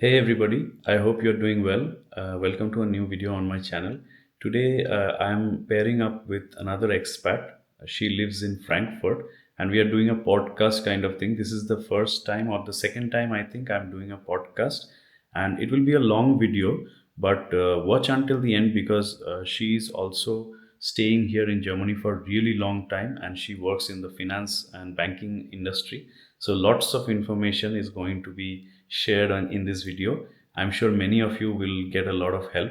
Hey everybody, I hope you're doing well. Welcome to a new video on my channel. Today I'm pairing up with another expat. She lives in Frankfurt and we are doing a podcast kind of thing. This is the first time or the second time I think I'm doing a podcast, and it will be a long video, but watch until the end because she is also staying here in Germany for a really long time and she works in the finance and banking industry. So lots of information is going to be shared in this video. I'm sure many of you will get a lot of help.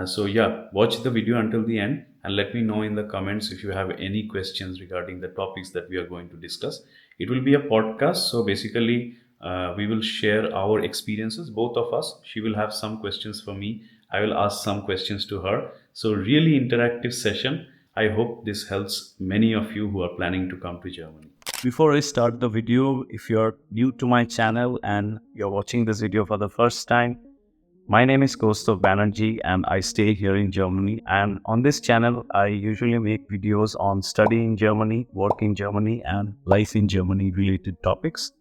So yeah, watch the video until the end and let me know in the comments if you have any questions regarding the topics that we are going to discuss. It will be a podcast, so basically we will share our experiences, both of us. She will have some questions for me. I will ask some questions to her. So really interactive session. I hope this helps many of you who are planning to come to Germany. Before I start the video, if you're new to my channel and you're watching this video for the first time, my name is Kosto Banerjee and I stay here in Germany. And on this channel, I usually make videos on study in Germany, work in Germany, and life in Germany related topics.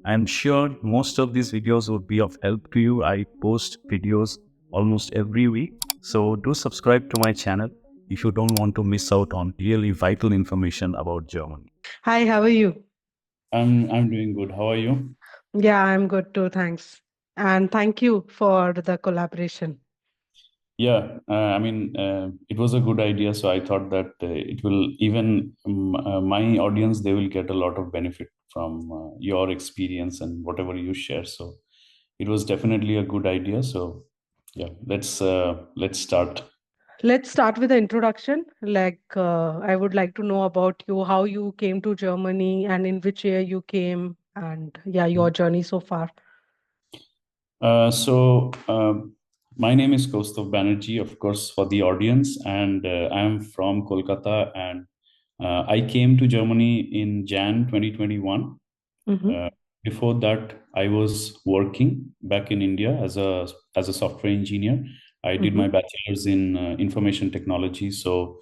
I'm sure most of these videos would be of help to you. I post videos almost every week. So do subscribe to my channel if you don't want to miss out on really vital information about Germany. Hi, how are you? I'm doing good. How are you? Yeah, I'm good too, thanks. And thank you for the collaboration. Yeah, it was a good idea. So I thought that it will even my audience, they will get a lot of benefit from your experience and whatever you share. So it was definitely a good idea. So yeah, let's start. Let's start with the introduction. I would like to know about you, how you came to Germany and in which year you came, and yeah, your journey so far. My name is Kosto Banerjee, of course, for the audience, and I'm from Kolkata, and I came to Germany in Jan 2021. Mm-hmm. Uh, Before that, I was working back in India as a software engineer. I did my Mm-hmm. bachelor's in information technology. So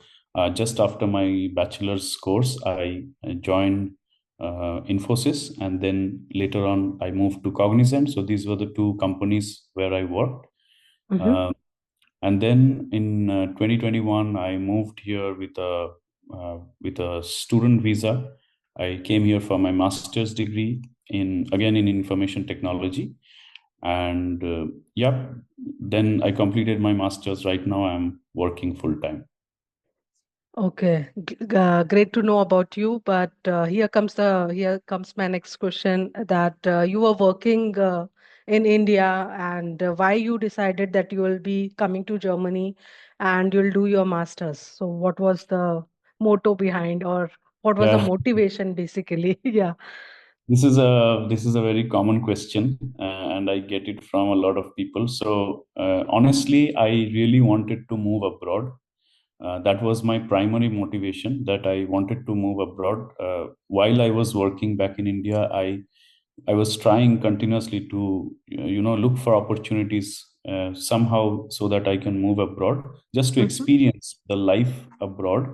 just after my bachelor's course, I joined Infosys, and then later on, I moved to Cognizant. So these were the two companies where I worked. Mm-hmm. Uh, and then in 2021, I moved here with a student visa. I came here for my master's degree in information technology, and yeah, then I completed my master's. Right now, I'm working full time. Okay, great to know about you. But here comes my next question that you were working in India and why you decided that you will be coming to Germany and you'll do your masters. So what was the motto behind or what was the Yeah, motivation basically? Yeah. this is a very common question, and I get it from a lot of people. So honestly, I really wanted to move abroad. That was my primary motivation, that I wanted to move abroad. While I was working back in India, I was trying continuously to look for opportunities somehow so that I can move abroad, just to Mm-hmm. experience the life abroad.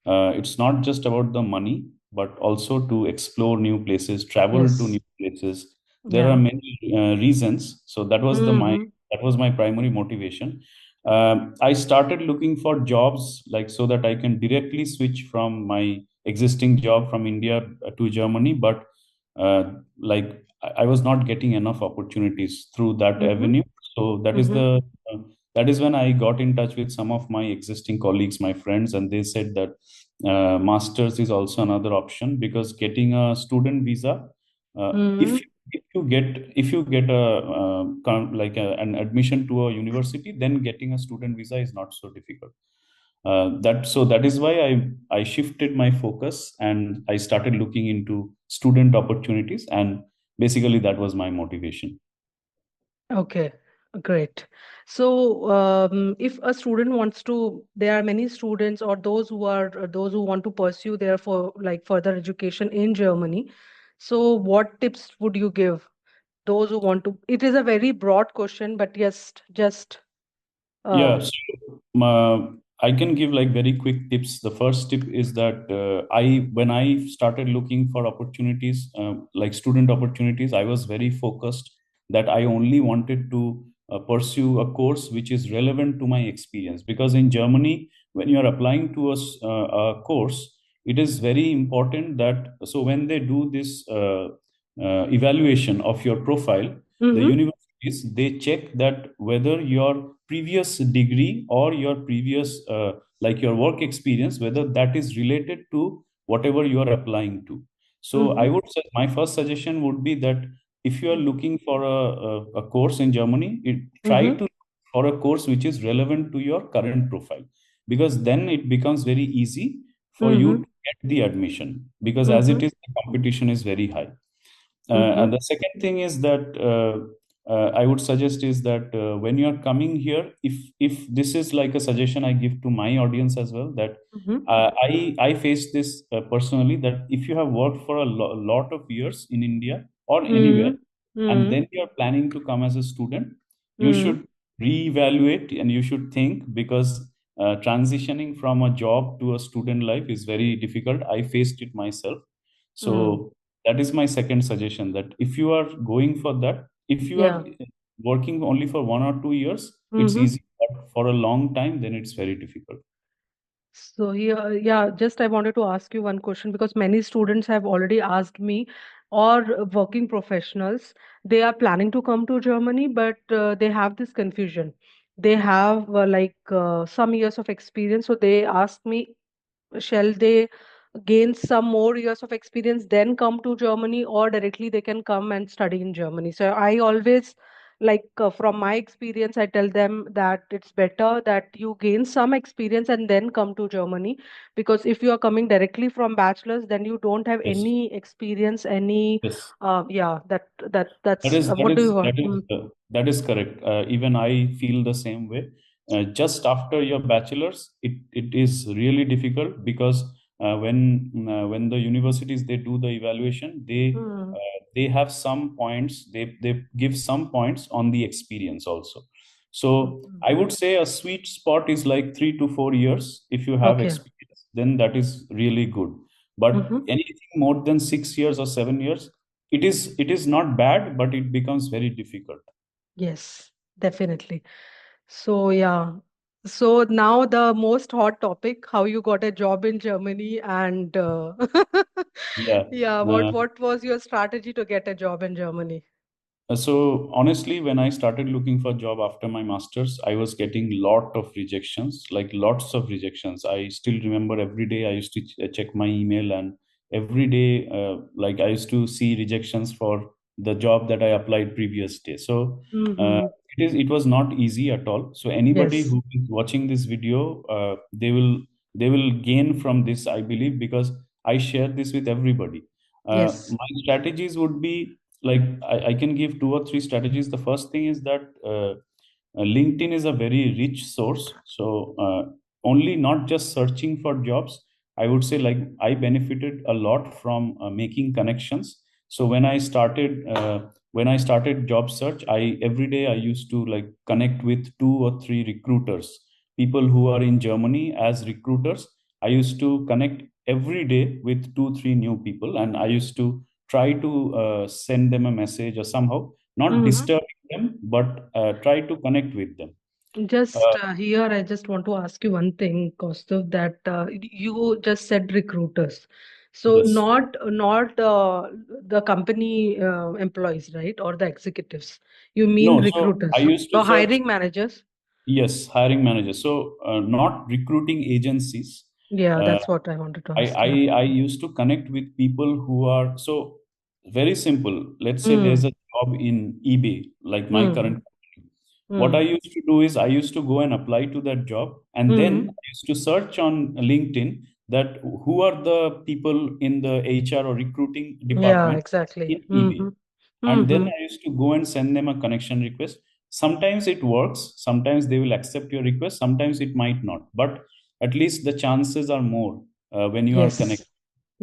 It's not just about the money, but also to explore new places, travel to Yes. new places. There are Yeah. many reasons. So Mm-hmm. that was my primary motivation. I started looking for jobs like so that I can directly switch from my existing job from India to Germany, but uh, I was not getting enough opportunities through that Mm-hmm. avenue. So Mm-hmm. that is when I got in touch with some of my existing colleagues, my friends, and they said that masters is also another option, because getting a student visa, uh, Mm-hmm. if you get an admission to a university, then getting a student visa is not so difficult. That is why I shifted my focus and I started looking into student opportunities, and basically that was my motivation. Okay, great. So, if a student wants to, there are many students or those who want to pursue their for like further education in Germany. So, what tips would you give those who want to? It is a very broad question, but yes, just uh, Yeah, so I can give like very quick tips. The first tip is that I when I started looking for opportunities, like student opportunities, I was very focused that I only wanted to pursue a course which is relevant to my experience. Because in Germany, when you are applying to a course, it is very important that, so when they do this evaluation of your profile, the Mm-hmm. universities, they check that whether your previous degree or your previous like your work experience, whether that is related to whatever you are applying to. So Mm-hmm. I would say my first suggestion would be that if you are looking for a course in Germany, try Mm-hmm. to look for a course which is relevant to your current profile, because then it becomes very easy for you Mm-hmm. to get the admission, because as Mm-hmm. it is, the competition is very high. Mm-hmm. And the second thing is that I would suggest is that when you are coming here, if this is like a suggestion I give to my audience as well, that Mm-hmm. I face this personally, that if you have worked for a lot of years in India or anywhere, and Mm-hmm. then you are planning to come as a student, you Mm-hmm. should reevaluate and you should think, because transitioning from a job to a student life is very difficult. I faced it myself. Mm. So that is my second suggestion, that if you are going for that, if you are Yeah. working only for 1 or 2 years, it's Mm-hmm. easy, but for a long time, then it's very difficult. So here, yeah, just I wanted to ask you one question because many students have already asked me, or working professionals, they are planning to come to Germany, but they have this confusion. They have some years of experience, so they ask me, shall they gain some more years of experience then come to Germany, or directly they can come and study in Germany? So I always from my experience, I tell them that it's better that you gain some experience and then come to Germany, because if you are coming directly from bachelor's, then you don't have Yes. any experience, any Yes. yeah, That that's is that what do is you want? that is that is correct. Even I feel the same way. Just after your bachelor's, it is really difficult, because when the universities, they do the evaluation, Mm, they have some points. They give some points on the experience also. So mm, I would say a sweet spot is like 3 to 4 years. If you have okay. experience, then that is really good. But Mm-hmm. anything more than 6 years or 7 years, it is not bad, but it becomes very difficult. Yes, definitely. So yeah. So now the most hot topic, how you got a job in Germany, and Yeah. yeah, uh, what was your strategy to get a job in Germany? So honestly, when I started looking for a job after my masters, I was getting lot of rejections, like lots of rejections. I still remember every day I used to check my email, and every day, like I used to see rejections for the job that I applied previous day. So uh, Mm-hmm. it was not easy at all. So anybody Yes. who is watching this video, they will gain from this, I believe, because I share this with everybody. Yes. My strategies would be, like, I can give 2 or 3 strategies. The first thing is that LinkedIn is a very rich source. So only not just searching for jobs. I would say, like, I benefited a lot from making connections. So when I started job search, I every day I used to like connect with 2 or 3 recruiters, people who are in Germany as recruiters. I used to connect every day with 2 3 new people, and I used to try to send them a message, or somehow not Mm-hmm. disturbing them, but try to connect with them. Just uh, here, I just want to ask you one thing, Kaustov, that you just said recruiters. So yes. not the company employees, right, or the executives. You mean No, so I recruiters, used to the search. hiring managers? Yes, hiring managers. So not recruiting agencies. Yeah, uh, that's what I wanted to I, ask. I Yeah. I used to connect with people who are, so very simple. Let's say there's Hmm. a job in eBay, like my Hmm. current company. What I Hmm. used to do is I used to go and apply to that job, and then Hmm. I used to search on LinkedIn that who are the people in the HR or recruiting Yeah, department exactly. in eBay. Mm-hmm. And then Mm-hmm. I used to go and send them a connection request. Sometimes it works, sometimes they will accept your request, sometimes it might not, but at least the chances are more when you are Yes. connected.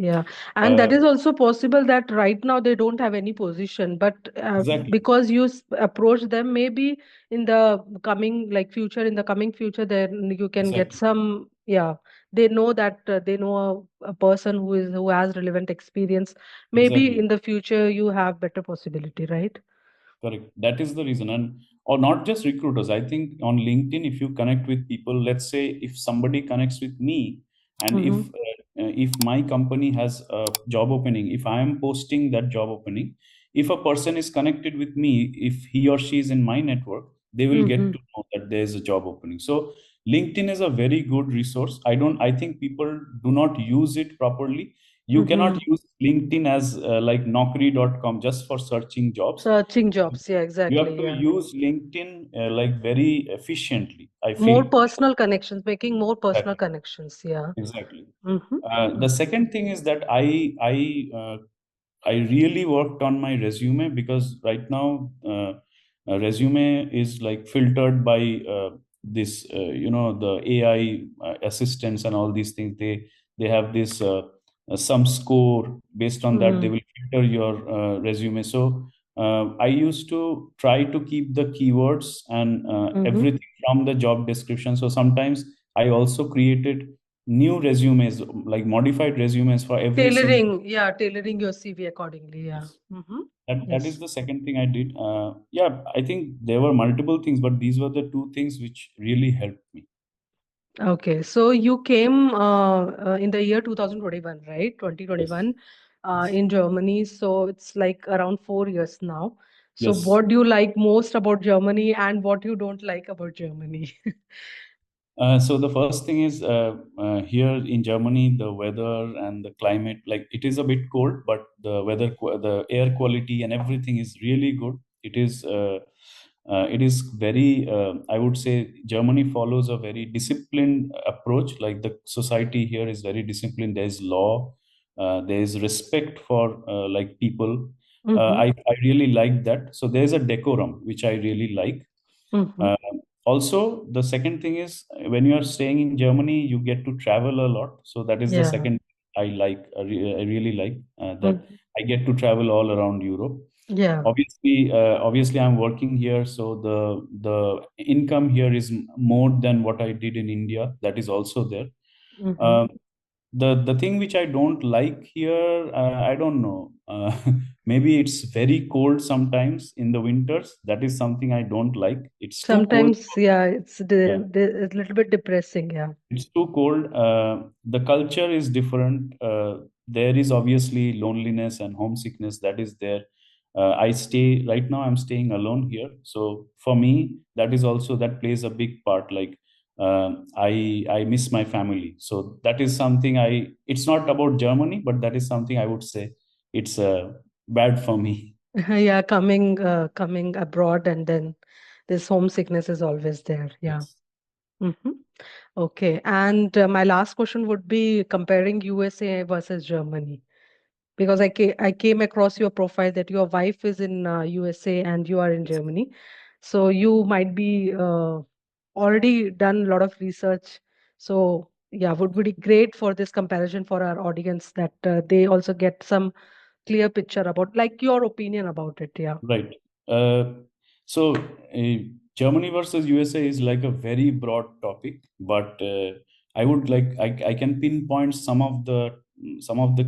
Yeah, and uh, that is also possible that right now they don't have any position, but exactly. because you approach them, maybe in the coming future, in the coming future, then you can get Exactly. some. Yeah, they know that they know a person who has relevant experience. Maybe Exactly. in the future you have better possibility, right? Correct. That is the reason. And or not just recruiters. I think on LinkedIn, if you connect with people, let's say if somebody connects with me, and Mm-hmm. if my company has a job opening, if I am posting that job opening, if a person is connected with me, if he or she is in my network, they will get Mm-hmm. to know that there is a job opening. So LinkedIn is a very good resource. I think people do not use it properly. You cannot Mm-hmm. use LinkedIn as like Naukri.com just for searching jobs. Searching jobs. Yeah, You have exactly. to Yeah. use LinkedIn like very efficiently, I More feel. personal connections, making more personal Exactly. connections. Yeah. Exactly. Mm-hmm. The second thing is that I really worked on my resume, because right now a resume is like filtered by this the AI assistants and all these things. They have this some score. Based on that they Mm-hmm. will filter your resume. So I used to try to keep the keywords and Mm-hmm. everything from the job description. So sometimes I also created new resumes, like modified resumes for every single. Tailoring, yeah, tailoring your CV accordingly. Yeah. Yes. Mm-hmm. That is Yes. the second thing I did. Yeah, I think there were multiple things, but these were the two things which really helped me. Okay. So you came in the year 2021, right? Yes. 2021 Yes. in Germany. So it's like around 4 years now. So Yes. what do you like most about Germany and what you don't like about Germany? So the first thing is here in Germany, the weather and the climate, like it is a bit cold, but the air quality and everything is really good. It is very, I would say, Germany follows a very disciplined approach. Like the society here is very disciplined. There is law, there is respect for like people. Mm-hmm. I really like that. So there is a decorum which I really like. Mm-hmm. Uh, Also, the second thing is when you are staying in Germany, you get to travel a lot. So that is the Yeah. second I like. I really like that Mm. I get to travel all around Europe. Yeah. Obviously, I'm working here, so the income here is more than what I did in India. That is also there. Mm-hmm. Um, the thing which I don't like here, I don't know. Maybe it's very cold sometimes in the winters. That is something I don't like. It's too cold. Sometimes, yeah, Yeah, it's a little bit depressing. Yeah. it's too cold. The culture is different. There is obviously loneliness and homesickness that is there. I stay right now. I'm staying alone here, so for me, that is also that plays a big part. Like I miss my family, so that is something I. It's not about Germany, but that is something I would say it's bad for me. Yeah, coming abroad and then this homesickness is always there. Yeah. Yes. Hmm. Okay. And my last question would be comparing USA versus Germany. Because I came across your profile that your wife is in USA and you are in Yes. Germany. So you might be already done a lot of research. So yeah, would be great for this comparison for our audience that they also get some clear picture about like your opinion about it. Yeah. Right. Uh, so Germany versus USA is like a very broad topic, but I would I can pinpoint some of the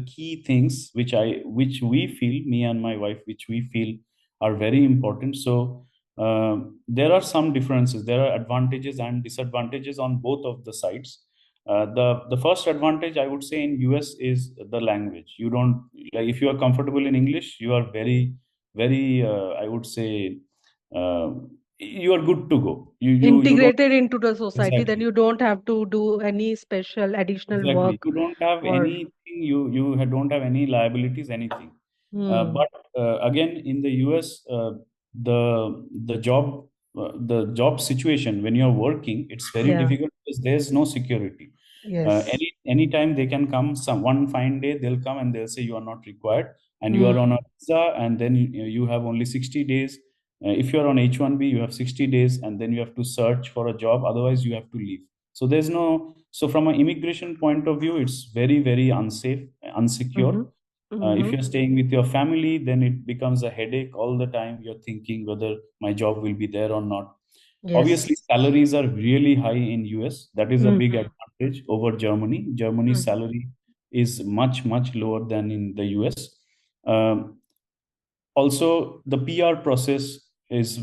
key things which we feel, me and my wife, which we feel are very important. So there are some differences. There are advantages and disadvantages on both of the sides. The first advantage I would say in US is the language. You don't like if you are comfortable in English, you are very I would say uh, you are good to go. You don't. Integrated into the society, then Exactly. you don't have to do any special additional Exactly. work You don't have or anything. Don't have any liabilities, anything. hmm, But again, in the US, the job situation when you're working, it's very yeah, difficult because there's no security. yes. Anytime they can come, some one fine day they'll come and they'll say you are not required, and you are on a Hmm, visa, and then you have only 60 days. If you're on H1B, you have 60 days, and then you have to search for a job. Otherwise, you have to leave. So there's no. So from an immigration point of view, it's very unsafe, mm-hmm, unsecure. If mm-hmm, you're staying with your family, then it becomes a headache all the time. You're thinking whether my job will be there or not. Obviously, yes. salaries are really high in US. That is a big Mm-hmm, advantage over Germany. Germany's mm-hmm. salary is much lower than in the US. Um, Also, the PR process is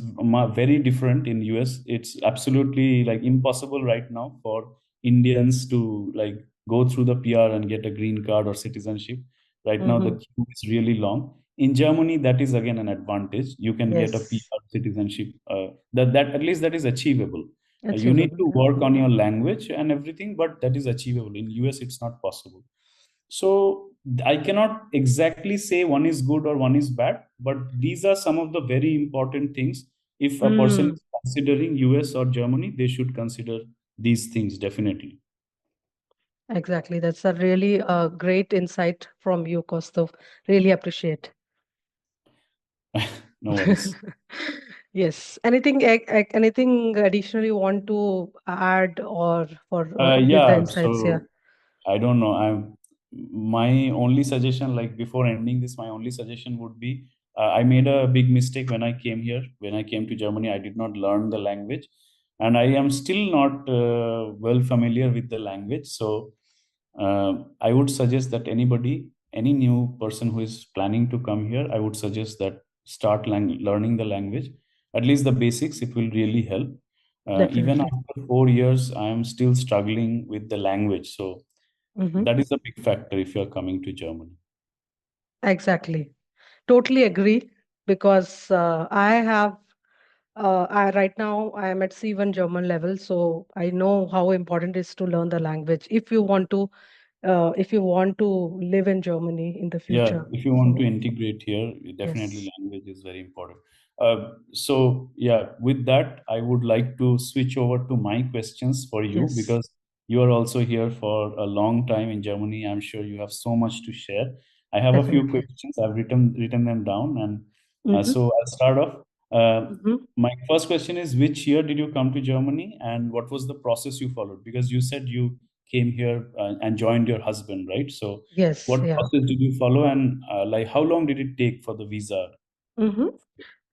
very different in US. It's absolutely like impossible right now for Indians to like go through the PR and get a green card or citizenship. Right now, the Mm-hmm. queue is really long. In Germany, that is again an advantage. You can get a Yes, PR citizenship. That at least that is achievable. You need achievable. to Yeah. work on your language and everything, but that is achievable. In US, it's not possible. So I cannot exactly say one is good or one is bad, but these are some of the very important things. If a person Mm, is considering US or Germany, they should consider these things definitely. exactly. That's a really great insight from you, Kosto. Really appreciate. No worries. Yes. Anything additional you want to add or for give the Yeah, insights here? so I don't know. I'm my only suggestion, like before ending this, my only suggestion would be I made a big mistake when I came here. When I came to Germany, I did not learn the language, and I am still not well familiar with the language. So I would suggest that any new person who is planning to come here, I would suggest that start learning the language, at least the basics. It will really help. Even Definitely. after 4 years, I am still struggling with the language. So Mm-hmm. that is a big factor if you're coming to Germany. Exactly. Totally agree because I right now I am at C1 German level, so I know how important it is to learn the language if you want to live in Germany in the Yeah, future. if you want to So integrate here, definitely yes, language is very important. So yeah, with that, I would like to switch over to my questions for you yes, because you are also here for a long time in Germany. I'm sure you have so much to share. I have a few definitely. questions. I've written them down, and Mm-hmm. so I'll start off. Mm-hmm. My first question is, which year did you come to Germany, and what was the process you followed? Because you said you came here and joined your husband, right? So Yes, what yeah. process did you follow, and like how long did it take for the visa? Mm-hmm.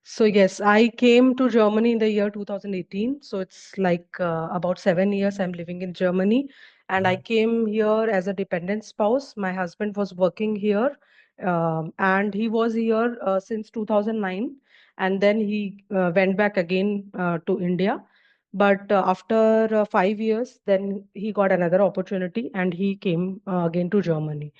So yes, I came to Germany in the year 2018. So it's like about 7 years I'm living in Germany, and I came here as a dependent spouse. My husband was working here, and he was here since 2009, and then he went back again to India. But after 5 years, then he got another opportunity, and he came again to Germany.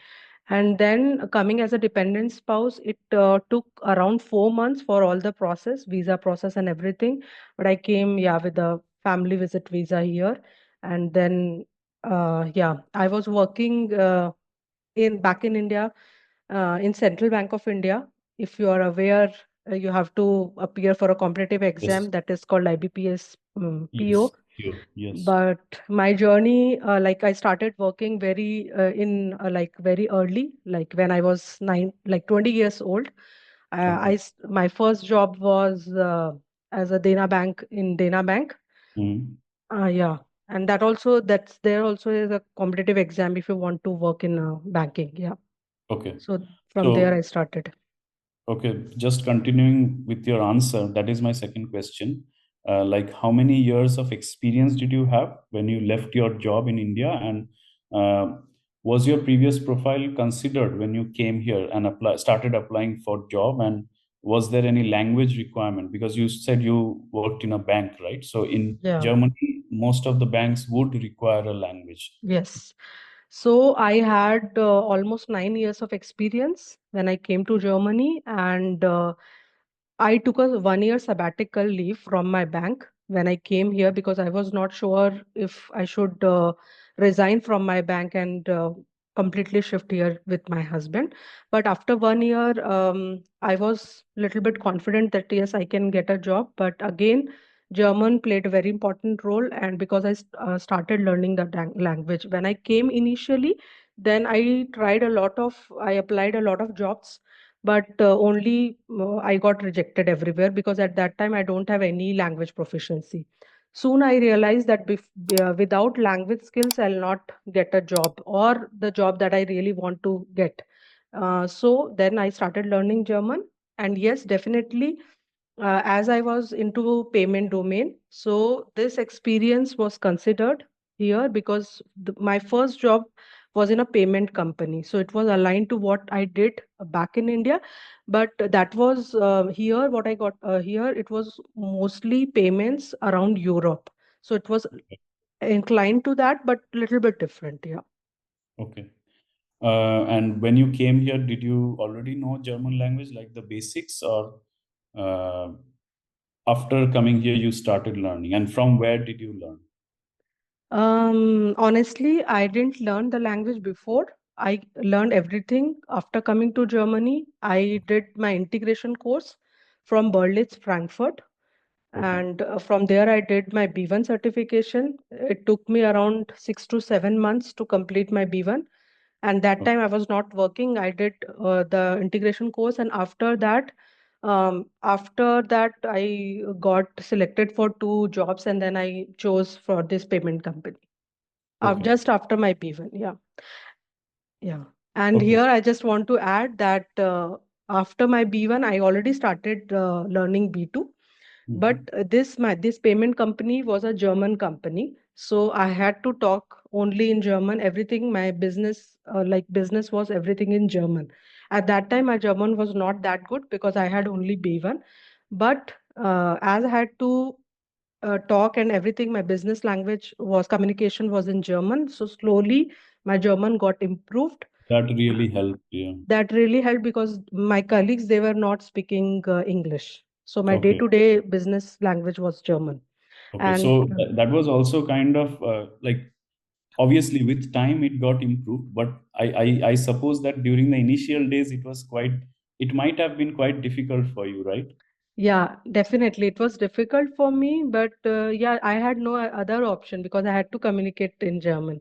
And then coming as a dependent spouse, it took around 4 months for all the process, visa process and everything. But I came, yeah, with a family visit visa here. And then, yeah, I was working in back in India, in Central Bank of India. If you are aware, you have to appear for a competitive Yes, exam that is called IBPS yes, PO. sure, yes. But my journey, like I started working very in like very early, like when I was like 20 years old. Okay. My first job was as a Dena Bank in Dena Bank. Mhm. Yeah, and that's there also is a competitive exam if you want to work in banking. Yeah, Okay. so from there I So started. okay, just continuing with your answer, that is my second question. Like, how many years of experience did you have when you left your job in India? And was your previous profile considered when you came here and started applying for job? And was there any language requirement? Because you said you worked in a bank, right? So in Yeah. Germany, most of the banks would require a language. Yes. So I had almost 9 years of experience when I came to Germany, and I took a 1 year sabbatical leave from my bank when I came here because I was not sure if I should resign from my bank and completely shift here with my husband. But after 1 year, I was a little bit confident that yes, I can get a job. But again, German played a very important role, and because started learning the language when I came initially, then I applied a lot of jobs, but only I got rejected everywhere because at that time I don't have any language proficiency. Soon I realized that without language skills, I'll not get a job or the job that I really want to get. So then I started learning German, and yes, definitely, as I was into payment domain, so this experience was considered here because my first job was in a payment company. So it was aligned to what I did back in India. But that was here, what I got here, it was mostly payments around Europe. So it was inclined to that, but little bit different. Yeah. Okay. And when you came here, did you already know German language, like the basics, or uh, after coming here you started learning? And from where did you learn? Honestly, I didn't learn the language before. I learned everything after coming to Germany. I did my integration course from Berlitz, Frankfurt, Okay. and from there I did my B1 certification. It took me around 6 to 7 months to complete my B1. And that Okay. time I was not working. I did the integration course, and after that I got selected for two jobs, and then I chose for this payment company. Okay. Just after my B1, yeah. Yeah. And Okay. here I just want to add that after my B1, I already started learning B2. But Mhm. this payment company was a German company, so I had to talk only in German. Everything, my business, like business, was everything in German. At that time, my German was not that good because I had only B1. But as I had to talk and everything, my business language was communication was in German. So slowly, my German got improved. That really helped. Yeah. That really helped because my colleagues, they were not speaking English. So my Okay. day-to-day business language was German. Okay. And So that was also kind of like, obviously with time it got improved, but I suppose that during the initial days it was quite, it might have been quite difficult for you, right? yeah, definitely it was difficult for me, but yeah, I had no other option because I had to communicate in German.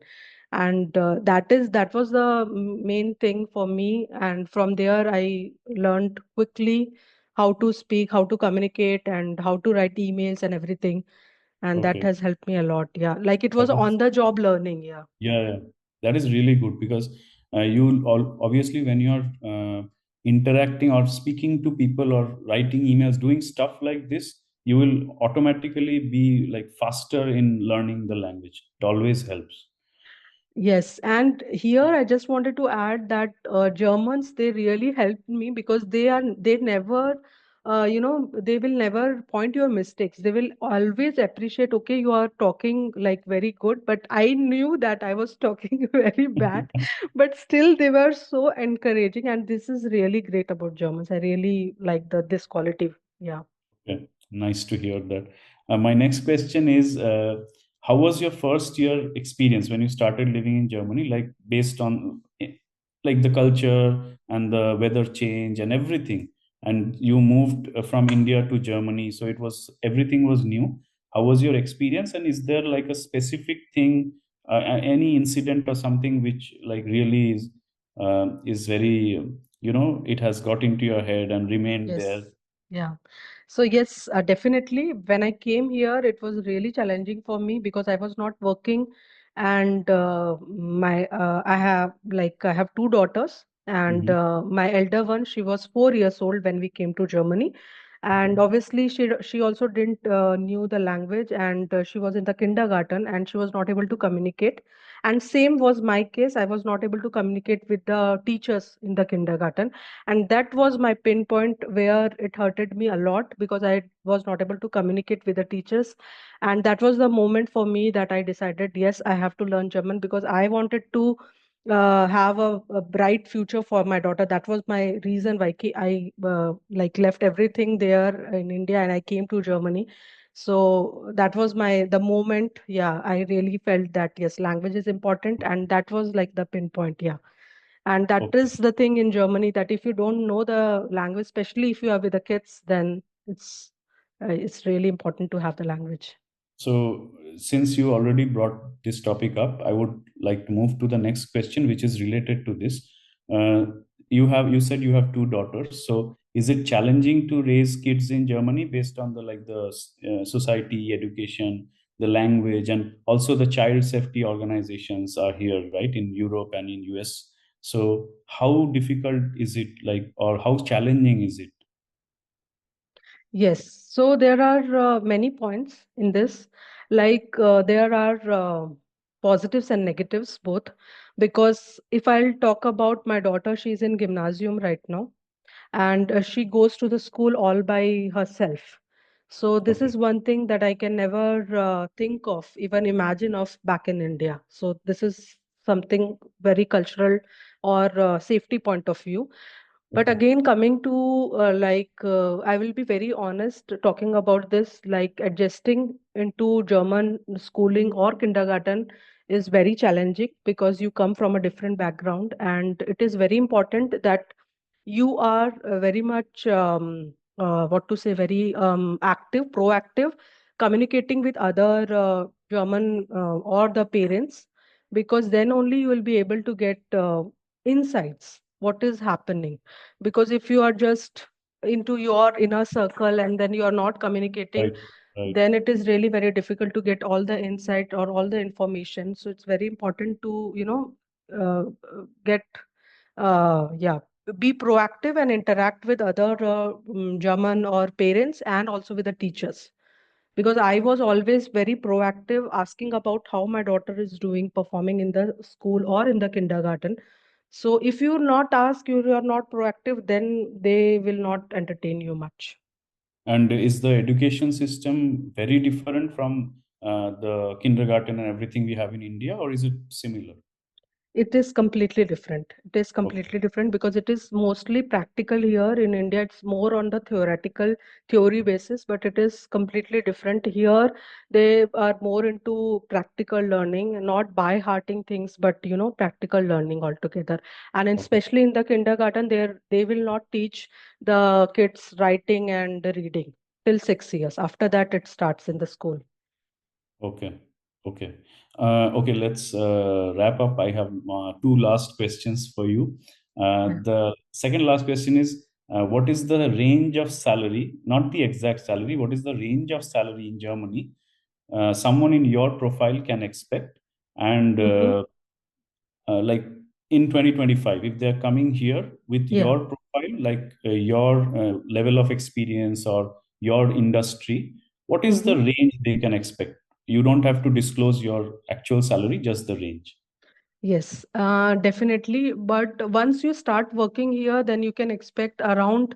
And that was the main thing for me. And from there, I learned quickly how to speak, how to communicate, and how to write emails and everything. And that Okay. has helped me a lot. Yeah, like it was That on is, the job learning. Yeah. yeah, yeah. That is really good because you all, obviously when you're interacting or speaking to people or writing emails, doing stuff like this, you will automatically be like faster in learning the language. It always helps. Yes, and here I just wanted to add that Germans, they really helped me because they never they will never point your mistakes. They will always appreciate, okay, you are talking like very good, but I knew that I was talking very bad, but still they were so encouraging, and this is really great about Germans. I really like this quality. Yeah. Okay, nice to hear that. My next question is, how was your first year experience when you started living in Germany? Like based on like the culture and the weather change and everything. And you moved from India to Germany, so it was, everything was new. How was your experience? And is there like a specific thing, any incident or something which like really is very, it has got into your head and remained Yes. there? Yeah. So yes, definitely. When I came here, it was really challenging for me because I was not working, and I have two daughters, and Mhm. my elder one, she was 4 years old when we came to Germany, and obviously she also didn't knew the language, and she was in the kindergarten, and she was not able to communicate. And same was my case. I was not able to communicate with the teachers in the kindergarten, and that was my pinpoint where it hurted me a lot because I was not able to communicate with the teachers. And that was the moment for me that I decided, yes, I have to learn German because I wanted to have a bright future for my daughter. That was my reason why I like left everything there in India and I came to Germany. So that was the moment. Yeah, I really felt that yes, language is important, and that was like the pinpoint. Yeah. And that Okay. is the thing in Germany, that if you don't know the language, especially if you are with the kids, then it's really important to have the language. So, since you already brought this topic up, I would like to move to the next question, which is related to this. Uh, you said you have two daughters. So, is it challenging to raise kids in Germany based on the like the society, education, the language, and also the child safety organizations are here, right, in Europe and in US. So, how difficult is it, like, or how challenging is it? Yes, so there are many points in this. Like there are positives and negatives both. Because if I'll talk about my daughter, she's in gymnasium right now, and she goes to the school all by herself. So this Okay. is one thing that I can never think of, even imagine of back in India. So this is something very cultural or safety point of view. But Okay. again, coming to I will be very honest talking about this, like adjusting into German schooling or kindergarten is very challenging because you come from a different background, and it is very important that you are very much what to say, very active, proactive, communicating with other German or the parents, because then only you will be able to get insights what is happening. Because if you are just into your inner circle and then you are not communicating, Right. Right. then it is really very difficult to get all the insight or all the information. So it's very important to get yeah, be proactive and interact with other German or parents and also with the teachers. Because I was always very proactive, asking about how my daughter is doing, performing in the school or in the kindergarten. So if you not ask, you are not proactive, then they will not entertain you much. And is the education system very different from the kindergarten and everything we have in India, or is it similar? It is completely different. It is Okay. completely different because it is mostly practical here. In India, it's more on the theoretical theory basis, but it is completely different. Here, they are more into practical learning, not by hearting things, but practical learning altogether. And Okay. especially in the kindergarten, they will not teach the kids writing and reading till 6 years. After that, it starts in the school. Okay. Okay. Okay. Let's wrap up. I have two last questions for you. Yeah. The second last question is, what is the range of salary, not the exact salary, what is the range of salary in Germany someone in your profile can expect? And Mm-hmm. like in 2025, if they're coming here with Yeah. your profile, like your level of experience or your industry, what is the Mm-hmm. range they can expect? You don't have to disclose your actual salary, just the range. Yes, definitely. But once you start working here, then you can expect around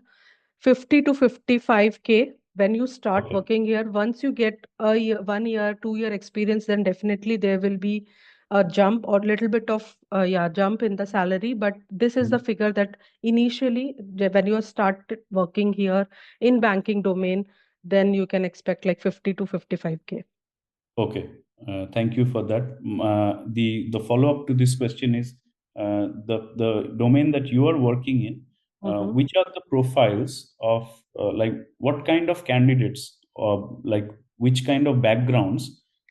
50 to 55K when you start Okay. working here. Once you get a year, 1 year, 2 year experience, then definitely there will be a jump or little bit of jump in the salary. But this is the Mhm. figure that initially when you start working here in banking domain, then you can expect like 50 to 55K. Okay, thank you for that. The follow up to this question is the domain that you are working in. Mm-hmm. Which are the profiles of like what kind of candidates or like which kind of backgrounds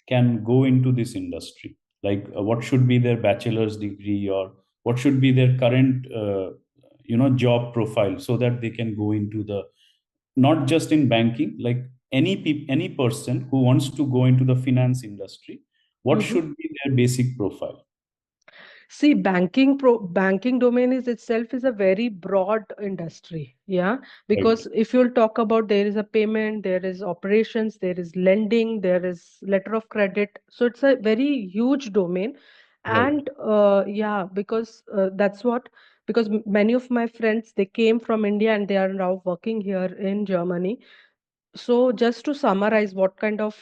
can go into this industry? Like what should be their bachelor's degree, or what should be their current job profile, so that they can go into the, not just in banking, like any person who wants to go into the finance industry, what Mm-hmm. should be their basic profile? See, banking domain is itself is a very broad industry. Yeah, Right. because if you'll talk about, there is a payment, there is operations, there is lending, there is letter of credit. So it's a very huge domain. Right. And yeah, because that's what, because many of my friends, they came from India and they are now working here in Germany. So just to summarize what kind of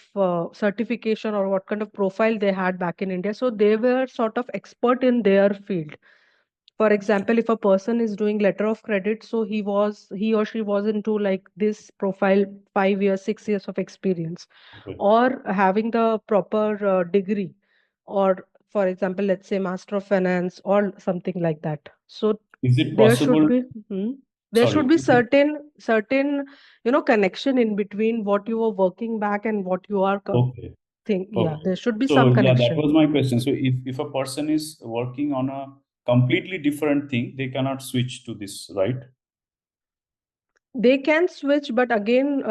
certification or what kind of profile they had back in India, so they were sort of expert in their field. For example, if a person is doing letter of credit, so he or she was into like this profile, 5 years, 6 years of experience, Okay. or having the proper degree, or for example, let's say Master of Finance or something like that. So Is it there should possible? be there Sorry. should be Is it certain connection in between what you were working back and what you are okay? think. Yeah, Okay. there should be some So yeah, that connection. was my question. So if a person is working on a completely different thing, they cannot switch to this, right? They can switch, but again,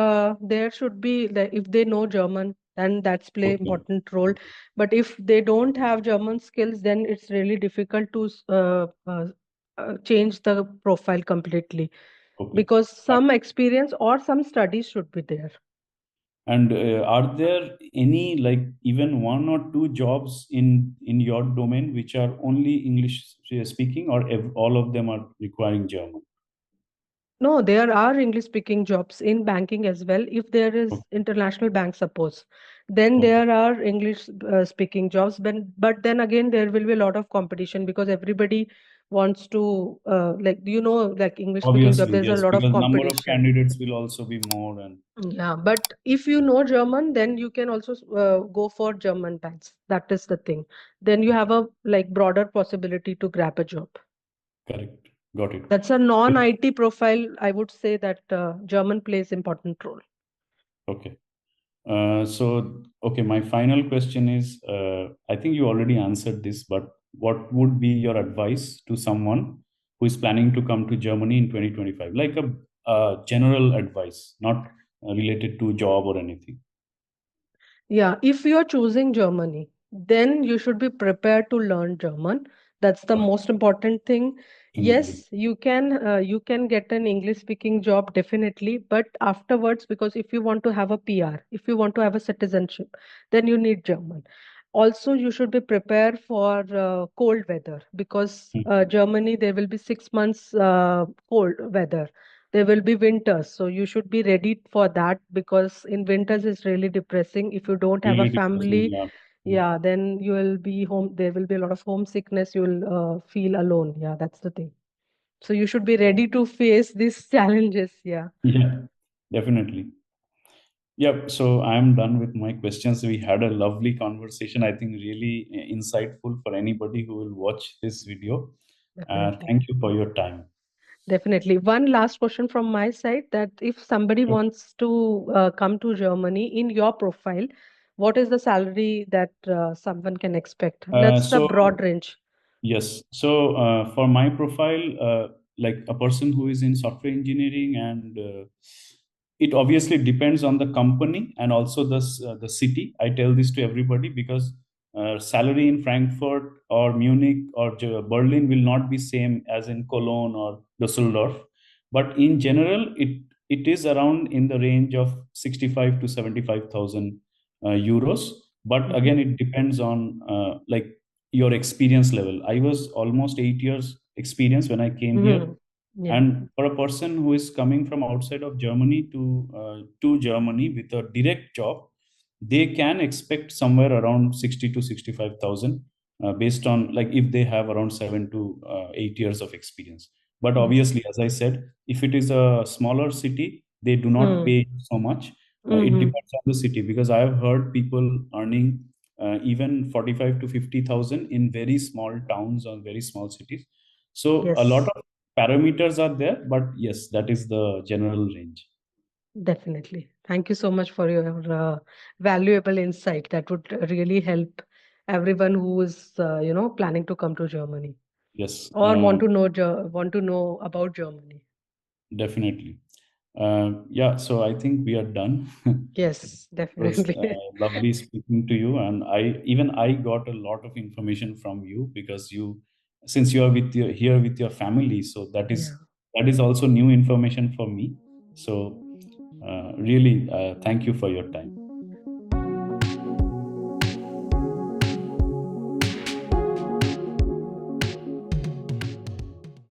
there should be if they know German, then that's play Okay. important role. Okay. But if they don't have German skills, then it's really difficult to change the profile completely, Okay. because some experience or some studies should be there. And are there any, like, even one or two jobs in your domain which are only English speaking, or all of them are requiring German? No, there are English speaking jobs in banking as well. If there is Okay. international bank, suppose, then Okay. there are English speaking jobs. But then again, there will be a lot of competition because everybody wants to, like, like English speaking job, Obviously, there's a yes, lot of because number of competition. candidates will also be more. And Yeah, but if you know German, then you can also go for German banks. That is the thing. Then you have a like broader possibility to grab a job. correct, got it. That's a non-IT profile. I would say that German plays important role. Okay. Okay, my final question is, I think you already answered this, but what would be your advice to someone who is planning to come to Germany in 2025? Like a general advice, not related to job or anything. Yeah, if you are choosing Germany, then you should be prepared to learn German. That's the Okay, most important thing. definitely. Yes, you can get an English speaking job definitely, but afterwards, because if you want to have a PR, if you want to have a citizenship, then you need German. Also, you should be prepared for cold weather because Mhm. Germany there will be 6 months cold weather. There will be winters, so you should be ready for that because in winters it's really depressing. If you don't have a Really depressing, family, yeah. Mm. yeah, then you will be home. There will be a lot of homesickness. You will feel alone. Yeah, that's the thing. So you should be ready to face these challenges. Yeah, Yeah, definitely. Yep. So I'm done with my questions. We had a lovely conversation. I think really insightful for anybody who will watch this video. definitely. Thank you for your time. Definitely. One last question from my side that if somebody Sure. wants to come to Germany in your profile, what is the salary that someone can expect? That's the So broad range. yes. So for my profile, like a person who is in software engineering, and it obviously depends on the company and also the city. I tell this to everybody because salary in Frankfurt or Munich or Berlin will not be same as in Cologne or Düsseldorf. But in general, it is around in the range of 65 to 75,000 euros. But Mhm. again, it depends on like your experience level. I was almost 8 years experience when I came here, Mhm. Yeah. and for a person who is coming from outside of Germany to Germany with a direct job, they can expect somewhere around 60 to 65,000, based on, like, if they have around 7 to 8 years of experience. But Yes. obviously, as I said, if it is a smaller city, they do not Mm. pay so much. It Mm-hmm. depends on the city, because I have heard people earning even 45 to 50,000 in very small towns or very small cities. So a lot Yes, of parameters are there, but yes, that is the general range. definitely. Thank you so much for your valuable insight. That would really help everyone who is, planning to come to Germany Yes, or want to know about Germany. definitely. Yeah, so I think we are done. Yes, It was definitely. lovely speaking to you, and I got a lot of information from you, because since you are here with your family, so Yeah. that is also new information for me. So really, thank you for your time.